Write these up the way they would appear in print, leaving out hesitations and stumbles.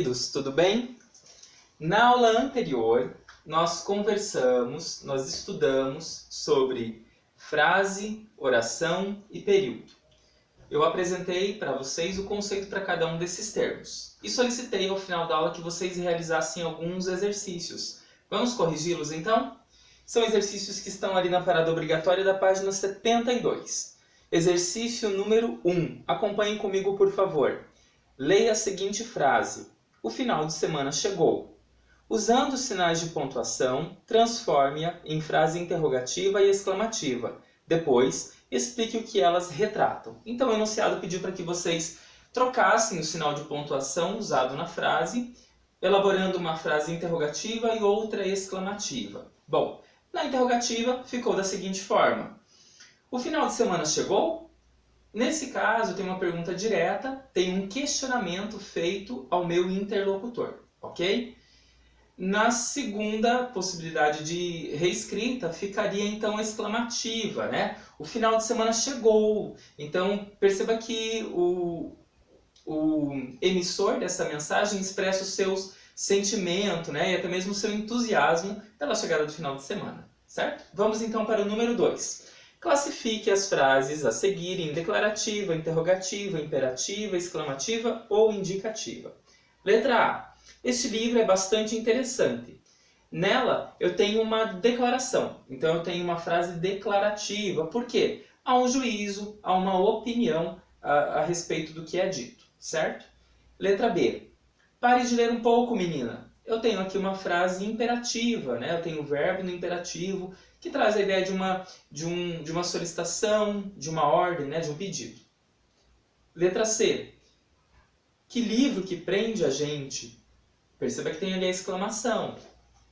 queridos, tudo bem? Na aula anterior, nós estudamos sobre frase, oração e período. Eu apresentei para vocês o conceito para cada um desses termos e solicitei ao final da aula que vocês realizassem alguns exercícios. Vamos corrigi-los então? São exercícios que estão ali na parada obrigatória da página 72. Exercício número 1. Acompanhem comigo, por favor. Leia a seguinte frase. O final de semana chegou. Usando sinais de pontuação, transforme-a em frase interrogativa e exclamativa. Depois, explique o que elas retratam. Então, o enunciado pediu para que vocês trocassem o sinal de pontuação usado na frase, elaborando uma frase interrogativa e outra exclamativa. Bom, na interrogativa ficou da seguinte forma. O final de semana chegou? Nesse caso, tem uma pergunta direta, tem um questionamento feito ao meu interlocutor, ok? Na segunda possibilidade de reescrita, ficaria então exclamativa, né? O final de semana chegou. Então, perceba que o emissor dessa mensagem expressa os seus sentimentos, né? E até mesmo o seu entusiasmo pela chegada do final de semana, certo? Vamos então para o número 2. Classifique as frases a seguir em declarativa, interrogativa, imperativa, exclamativa ou indicativa. Letra A. Este livro é bastante interessante. Nela, eu tenho uma declaração. Então, eu tenho uma frase declarativa. Por quê? Há um juízo, há uma opinião a respeito do que é dito, certo? Letra B. Pare de ler um pouco, menina. Eu tenho aqui uma frase imperativa, né? Eu tenho o verbo no imperativo, que traz a ideia de uma solicitação, de uma ordem, né? De um pedido. Letra C. Que livro que prende a gente? Perceba que tem ali a exclamação.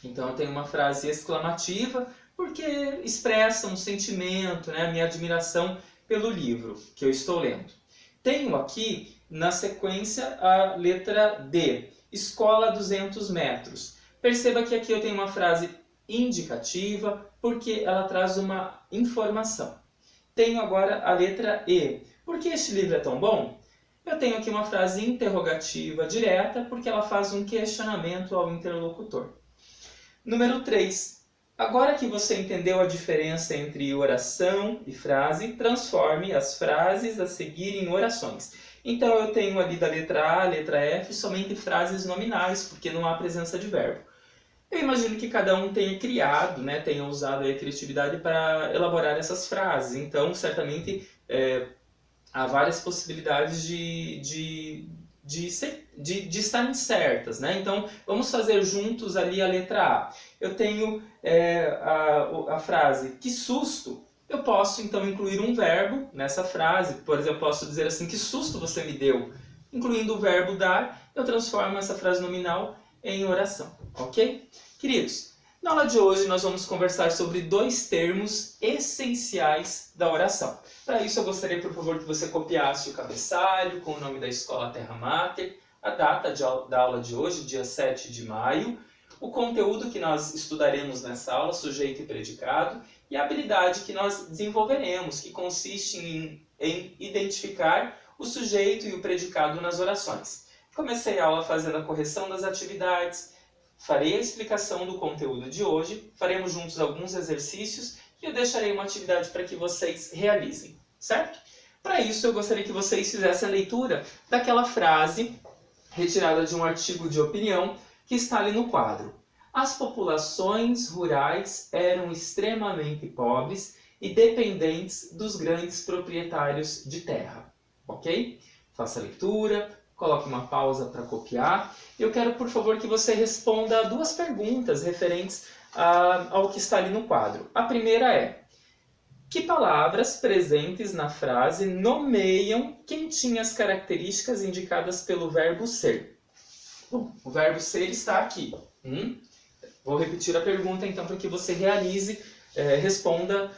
Então, eu tenho uma frase exclamativa porque expressa um sentimento, né? A minha admiração pelo livro que eu estou lendo. Tenho aqui, na sequência, a letra D. Escola a 200 metros. Perceba que aqui eu tenho uma frase indicativa porque ela traz uma informação. Tenho agora a letra E. Por que este livro é tão bom? Eu tenho aqui uma frase interrogativa direta porque ela faz um questionamento ao interlocutor. Número 3. Agora que você entendeu a diferença entre oração e frase, transforme as frases a seguir em orações. Então eu tenho ali da letra A, letra F, somente frases nominais, porque não há presença de verbo. Eu imagino que cada um tenha criado, né, tenha usado a criatividade para elaborar essas frases. Então, certamente, há várias possibilidades de estarem certas, né? Então, vamos fazer juntos ali a letra A. Eu tenho a frase, que susto. Eu posso, então, incluir um verbo nessa frase. Por exemplo, posso dizer assim, que susto você me deu. Incluindo o verbo dar, eu transformo essa frase nominal em oração, ok? Queridos, na aula de hoje nós vamos conversar sobre 2 termos essenciais da oração. Para isso eu gostaria, por favor, que você copiasse o cabeçalho com o nome da escola Terra Mater, a data da aula de hoje, dia 7 de maio, o conteúdo que nós estudaremos nessa aula, sujeito e predicado, e a habilidade que nós desenvolveremos, que consiste em identificar o sujeito e o predicado nas orações. Comecei a aula fazendo a correção das atividades, farei a explicação do conteúdo de hoje, faremos juntos alguns exercícios e eu deixarei uma atividade para que vocês realizem, certo? Para isso, eu gostaria que vocês fizessem a leitura daquela frase retirada de um artigo de opinião que está ali no quadro. As populações rurais eram extremamente pobres e dependentes dos grandes proprietários de terra. Ok? Faça a leitura, coloque uma pausa para copiar. Eu quero, por favor, que você responda a 2 perguntas referentes ao que está ali no quadro. A primeira é, que palavras presentes na frase nomeiam quem tinha as características indicadas pelo verbo ser? Bom, o verbo ser está aqui. Vou repetir a pergunta, então, para que você responda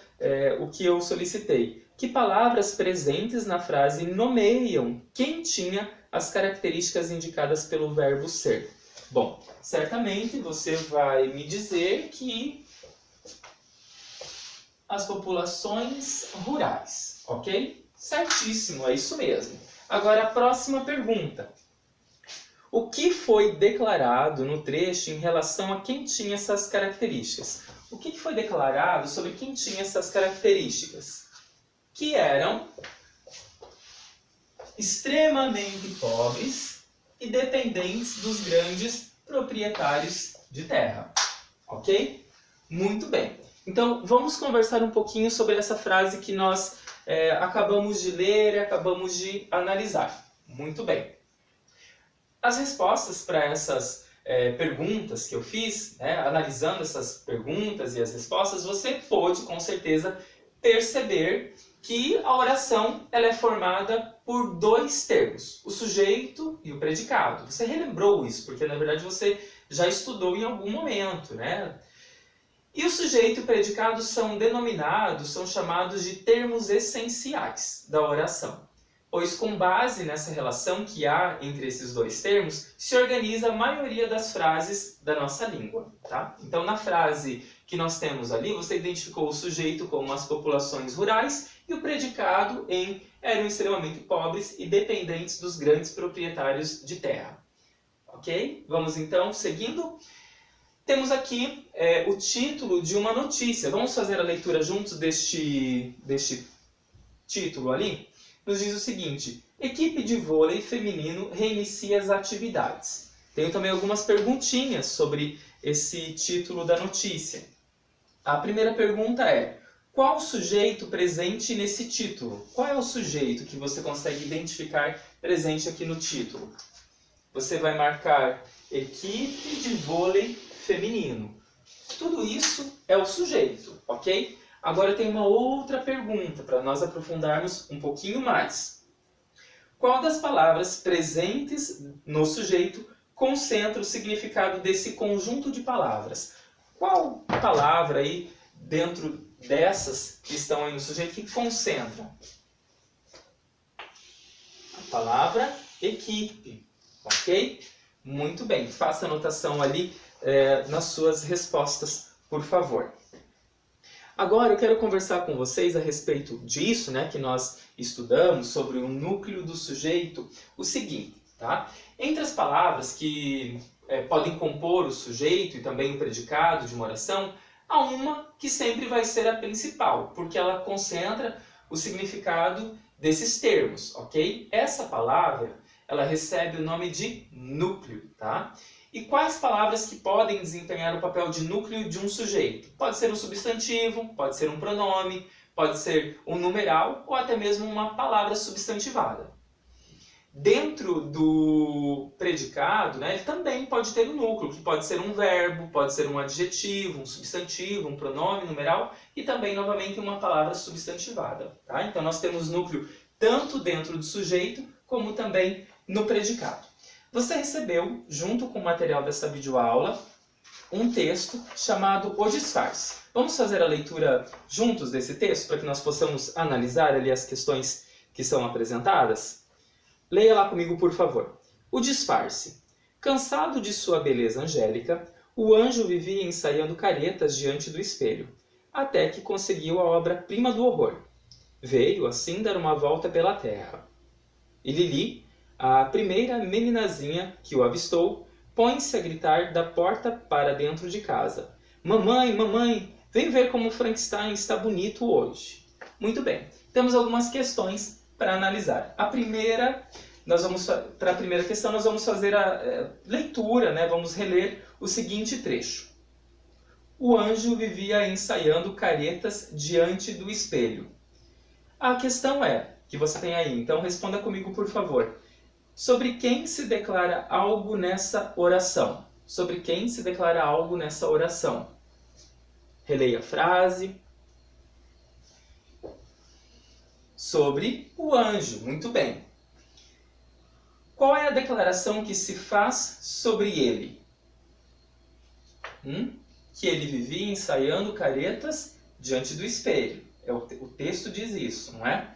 o que eu solicitei. Que palavras presentes na frase nomeiam quem tinha as características indicadas pelo verbo ser? Bom, certamente você vai me dizer que as populações rurais, ok? Certíssimo, é isso mesmo. Agora a próxima pergunta. O que foi declarado no trecho em relação a quem tinha essas características? O que foi declarado sobre quem tinha essas características? Que eram extremamente pobres e dependentes dos grandes proprietários de terra. Ok? Muito bem. Então, vamos conversar um pouquinho sobre essa frase que nós acabamos de ler e acabamos de analisar. Muito bem. As respostas para essas perguntas que eu fiz, né, analisando essas perguntas e as respostas, você pôde, com certeza, perceber que a oração ela é formada por dois termos, o sujeito e o predicado. Você relembrou isso, porque na verdade você já estudou em algum momento, né? E o sujeito e o predicado são denominados, são chamados de termos essenciais da oração, pois com base nessa relação que há entre esses dois termos, se organiza a maioria das frases da nossa língua, tá? Então, na frase que nós temos ali, você identificou o sujeito como as populações rurais e o predicado em eram extremamente pobres e dependentes dos grandes proprietários de terra. Ok? Vamos então, seguindo. Temos aqui o título de uma notícia. Vamos fazer a leitura juntos deste título ali? Nos diz o seguinte: equipe de vôlei feminino reinicia as atividades. Tenho também algumas perguntinhas sobre esse título da notícia. A primeira pergunta é: qual o sujeito presente nesse título? Qual é o sujeito que você consegue identificar presente aqui no título? Você vai marcar equipe de vôlei feminino. Tudo isso é o sujeito, ok? Agora tem uma outra pergunta para nós aprofundarmos um pouquinho mais. Qual das palavras presentes no sujeito concentra o significado desse conjunto de palavras? Qual palavra aí dentro dessas que estão aí no sujeito que concentra? A palavra equipe, ok? Muito bem, faça anotação ali nas suas respostas, por favor. Agora eu quero conversar com vocês a respeito disso, né, que nós estudamos sobre o núcleo do sujeito, o seguinte, tá? Entre as palavras que podem compor o sujeito e também o predicado de uma oração, há uma que sempre vai ser a principal, porque ela concentra o significado desses termos, ok? Essa palavra, ela recebe o nome de núcleo, tá? E quais palavras que podem desempenhar o papel de núcleo de um sujeito? Pode ser um substantivo, pode ser um pronome, pode ser um numeral ou até mesmo uma palavra substantivada. Dentro do predicado, né, ele também pode ter um núcleo, que pode ser um verbo, pode ser um adjetivo, um substantivo, um pronome, numeral e também, novamente, uma palavra substantivada. Tá? Então, nós temos núcleo tanto dentro do sujeito como também no predicado. Você recebeu, junto com o material dessa videoaula, um texto chamado O Disfarce. Vamos fazer a leitura juntos desse texto para que nós possamos analisar ali as questões que são apresentadas? Leia lá comigo, por favor. O disfarce. Cansado de sua beleza angélica, o anjo vivia ensaiando caretas diante do espelho, até que conseguiu a obra-prima do horror. Veio, assim, dar uma volta pela terra. E Lili, a primeira meninazinha que o avistou, põe-se a gritar da porta para dentro de casa. Mamãe, mamãe, vem ver como Frankenstein está bonito hoje. Muito bem, temos algumas questões para analisar. Para a primeira questão, nós vamos fazer a leitura, né? Vamos reler o seguinte trecho. O anjo vivia ensaiando caretas diante do espelho. A questão que você tem aí, então responda comigo, por favor. Sobre quem se declara algo nessa oração? Sobre quem se declara algo nessa oração? Releia a frase. Sobre o anjo. Muito bem. Qual é a declaração que se faz sobre ele? Que ele vivia ensaiando caretas diante do espelho. O texto diz isso, não é?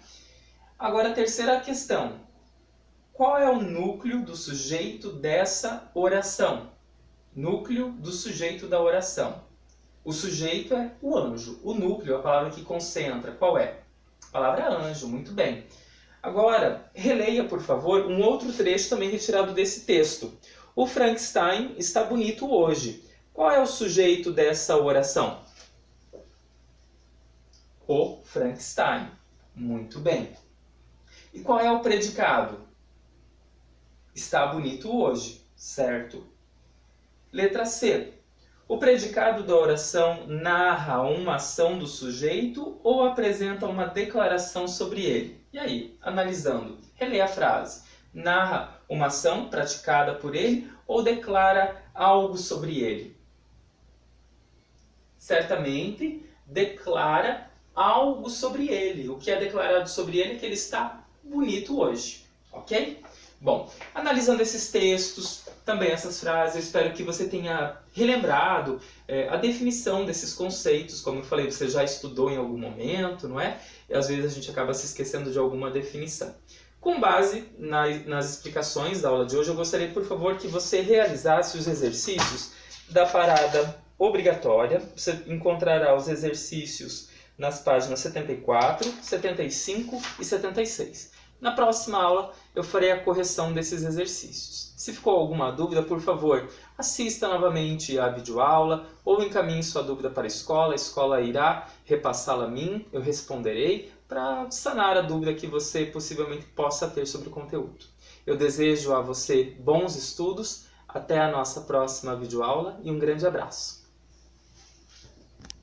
Agora, a terceira questão. Qual é o núcleo do sujeito dessa oração? Núcleo do sujeito da oração. O sujeito é o anjo. O núcleo, a palavra que concentra, qual é? A palavra anjo, muito bem. Agora, releia, por favor, um outro trecho também retirado desse texto. O Frankenstein está bonito hoje. Qual é o sujeito dessa oração? O Frankenstein. Muito bem. E qual é o predicado? Está bonito hoje, certo? Letra C. O predicado da oração narra uma ação do sujeito ou apresenta uma declaração sobre ele? E aí, analisando, releia a frase. Narra uma ação praticada por ele ou declara algo sobre ele? Certamente, declara algo sobre ele. O que é declarado sobre ele é que ele está bonito hoje, ok? Bom, analisando esses textos, também essas frases, eu espero que você tenha relembrado a definição desses conceitos. Como eu falei, você já estudou em algum momento, não é? E às vezes a gente acaba se esquecendo de alguma definição. Com base nas explicações da aula de hoje, eu gostaria, por favor, que você realizasse os exercícios da parada obrigatória. Você encontrará os exercícios nas páginas 74, 75 e 76. Na próxima aula, eu farei a correção desses exercícios. Se ficou alguma dúvida, por favor, assista novamente a videoaula ou encaminhe sua dúvida para a escola irá repassá-la a mim, eu responderei, para sanar a dúvida que você possivelmente possa ter sobre o conteúdo. Eu desejo a você bons estudos, até a nossa próxima videoaula e um grande abraço.